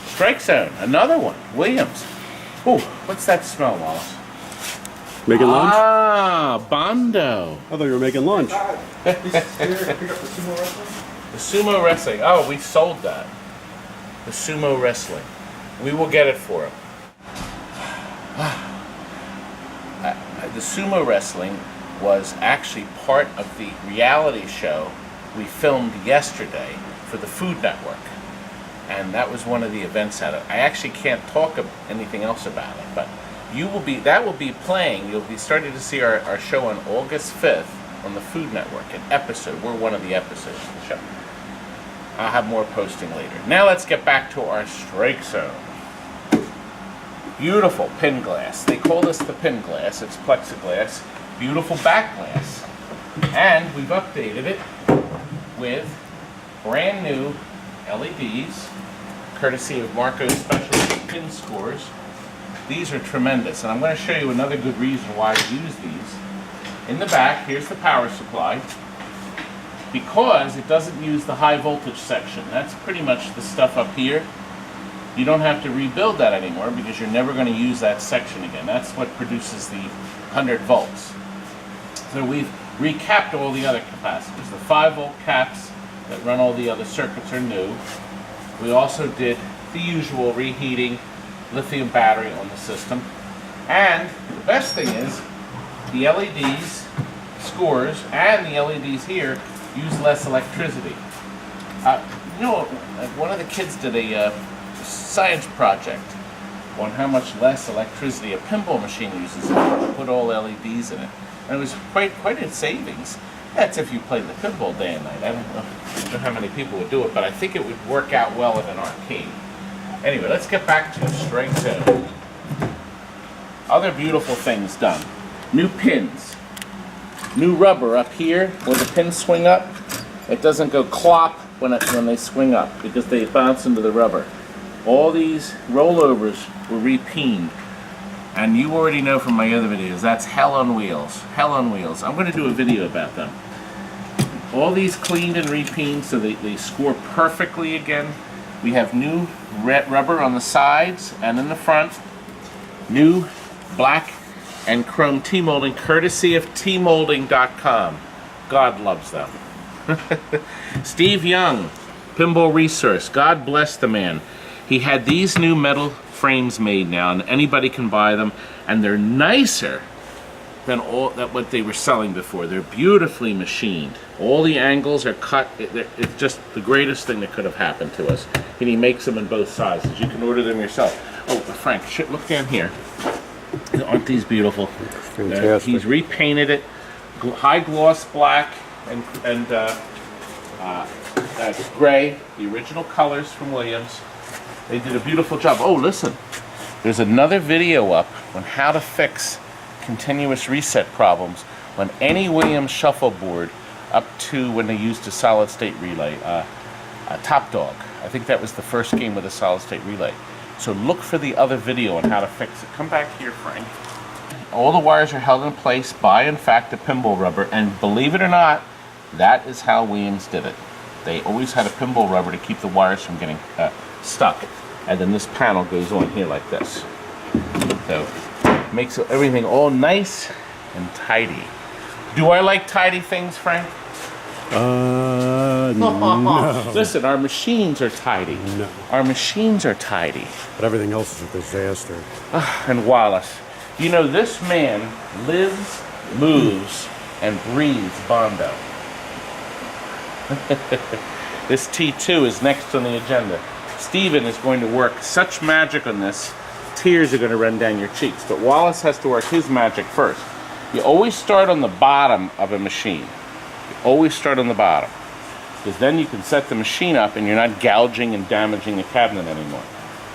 Strike Zone, another one. Williams. Oh, what's that smell, Wallace? Making lunch? Ah, bondo. I thought you were making lunch. The sumo wrestling. Oh, we sold that. The sumo wrestling. We will get it for him. The sumo wrestling was actually part of the reality show we filmed yesterday for the Food Network. And that was one of the events at it. I actually can't talk anything else about it, but that will be playing. You'll be starting to see our show on August 5th on the Food Network, an episode. We're one of the episodes of the show. I'll have more posting later. Now let's get back to our Strike Zone. Beautiful pin glass. They call this the pin glass. It's plexiglass. Beautiful back glass. And we've updated it with brand new LEDs, courtesy of Marco's Specialty Pin Scores. These are tremendous, and I'm going to show you another good reason why to use these. In the back, here's the power supply. Because it doesn't use the high voltage section. That's pretty much the stuff up here. You don't have to rebuild that anymore because you're never going to use that section again. That's what produces the 100 volts. So we've recapped all the other capacitors. The 5 volt caps that run all the other circuits are new. We also did the usual reheating lithium battery on the system. And the best thing is the LEDs, scores, and the LEDs here use less electricity. You know, one of the kids did a science project on how much less electricity a pinball machine uses if you put all LEDs in it. And it was quite a savings. That's if you played the pinball day and night. I don't know how many people would do it, but I think it would work out well in an arcade. Anyway, let's get back to Strike Zone. Other beautiful things done. New pins. New rubber up here where the pins swing up. It doesn't go clop when they swing up because they bounce into the rubber. All these rollovers were repined. And you already know from my other videos, that's hell on wheels. Hell on wheels. I'm going to do a video about them. All these cleaned and repined so they score perfectly again. We have new red rubber on the sides and in the front. New black and chrome T-molding, courtesy of tmolding.com. God loves them. Steve Young, Pinball Resource. God bless the man. He had these new metal frames made now, and anybody can buy them, and they're nicer than what they were selling before. They're beautifully machined. All the angles are cut. It's just the greatest thing that could have happened to us. And he makes them in both sizes. You can order them yourself. Oh, Frank, look down here. Aren't these beautiful? Fantastic. He's repainted it, high gloss black and gray, the original colors from Williams. They did a beautiful job. Oh, listen, there's another video up on how to fix continuous reset problems on any Williams shuffleboard up to when they used a solid state relay, Top Dog. I think that was the first game with a solid state relay. So look for the other video on how to fix it. Come back here, Frank. All the wires are held in place by, in fact, the pinball rubber, and believe it or not, that is how Williams did it. They always had a pinball rubber to keep the wires from getting stuck. And then this panel goes on here like this. So it makes everything all nice and tidy. Do I like tidy things, Frank? No. Listen, our machines are tidy. No. Our machines are tidy. But everything else is a disaster. And Wallace, you know, this man lives, moves, and breathes bondo. This T2 is next on the agenda. Stephen is going to work such magic on this, tears are going to run down your cheeks. But Wallace has to work his magic first. You always start on the bottom of a machine. You always start on the bottom. Because then you can set the machine up and you're not gouging and damaging the cabinet anymore.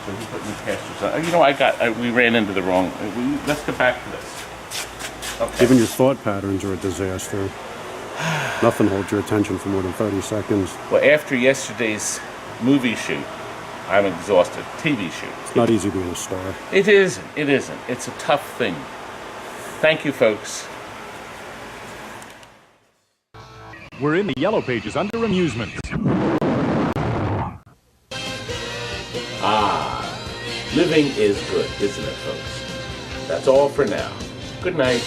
So he put new casters on. You know, we ran into the wrong. Let's get back to this. Okay. Even your thought patterns are a disaster. Nothing holds your attention for more than 30 seconds. Well, after yesterday's movie shoot, I'm exhausted. TV shoot. It's not easy being a star. It isn't. It isn't. It's a tough thing. Thank you, folks. We're in the yellow pages under amusements. Living is good, isn't it, folks? That's all for now. Good night.